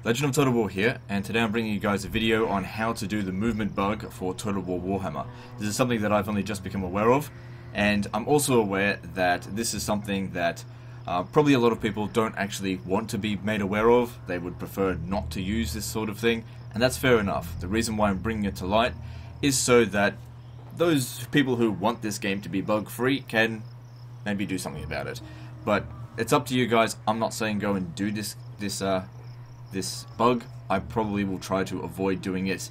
Legend of Total War here, and today I'm bringing you guys a video on how to do the movement bug for Total War Warhammer. This is something that I've only just become aware of, and I'm also aware that this is something that probably a lot of people don't actually want to be made aware of. They would prefer not to use this sort of thing, and that's fair enough. The reason why I'm bringing it to light is so that those people who want this game to be bug-free can maybe do something about it. But it's up to you guys. I'm not saying go and do this bug. I probably will try to avoid doing it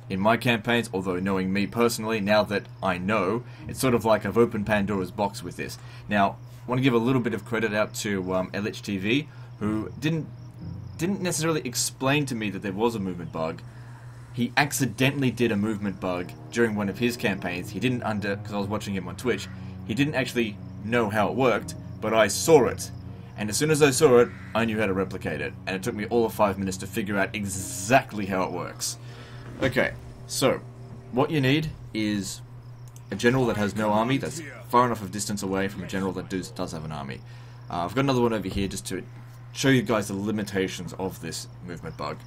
in my campaigns, although knowing me personally, now that I know, it's sort of like I've opened Pandora's box with this. Now, I want to give a little bit of credit out to LHTV, who didn't necessarily explain to me that there was a movement bug. He accidentally did a movement bug during one of his campaigns. He didn't because I was watching him on Twitch, he didn't actually know how it worked, but I saw it. And as soon as I saw it, I knew how to replicate it. And it took me all of 5 minutes to figure out exactly how it works. Okay, so what you need is a general that has no army, that's far enough of distance away from a general that does have an army. I've got another one over here just to show you guys the limitations of this movement bug.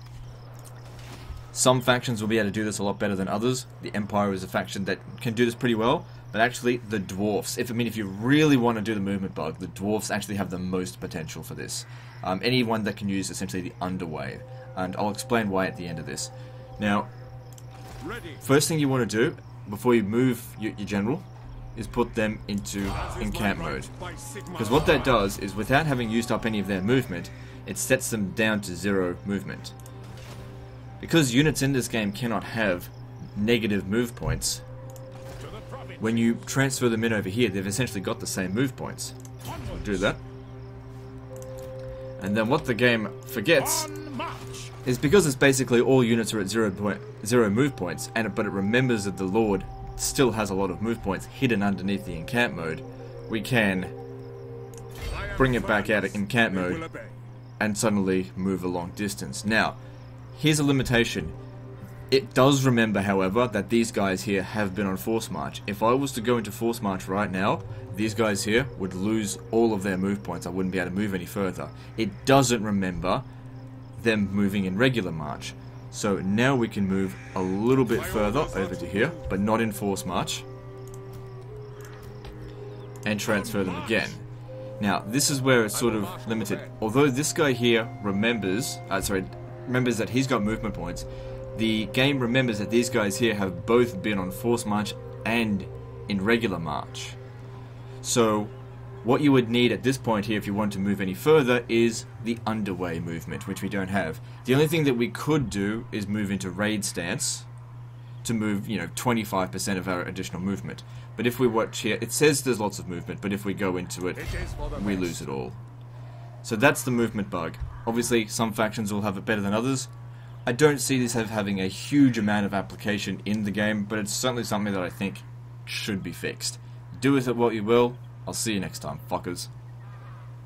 Some factions will be able to do this a lot better than others. The Empire is a faction that can do this pretty well, but actually the Dwarfs, if you really want to do the movement bug, the Dwarfs actually have the most potential for this. Anyone that can use essentially the Underwave, and I'll explain why at the end of this. Now, first thing you want to do before you move your general is put them into encamp mode, because what that does is, without having used up any of their movement, it sets them down to 0 movement. Because units in this game cannot have negative move points, when you transfer them in over here, they've essentially got the same move points. Do that. And then what the game forgets is, because it's basically all units are at 0 move points, but it remembers that the Lord still has a lot of move points hidden underneath the encamp mode, we can bring it back out of encamp mode and suddenly move a long distance. Now, here's a limitation. It does remember, however, that these guys here have been on Force March. If I was to go into Force March right now, these guys here would lose all of their move points. I wouldn't be able to move any further. It doesn't remember them moving in regular march. So now we can move a little bit further over to here, but not in Force March, and transfer them again. Now, this is where it's sort of limited. Although this guy here remembers that he's got movement points, the game remembers that these guys here have both been on Force March and in regular march. So what you would need at this point here, if you want to move any further, is the underway movement, which we don't have. The only thing that we could do is move into raid stance to move, 25% of our additional movement. But if we watch here, it says there's lots of movement, but if we go into it, we lose it all. So that's the movement bug. Obviously, some factions will have it better than others. I don't see this having a huge amount of application in the game, but it's certainly something that I think should be fixed. Do with it what you will. I'll see you next time, fuckers.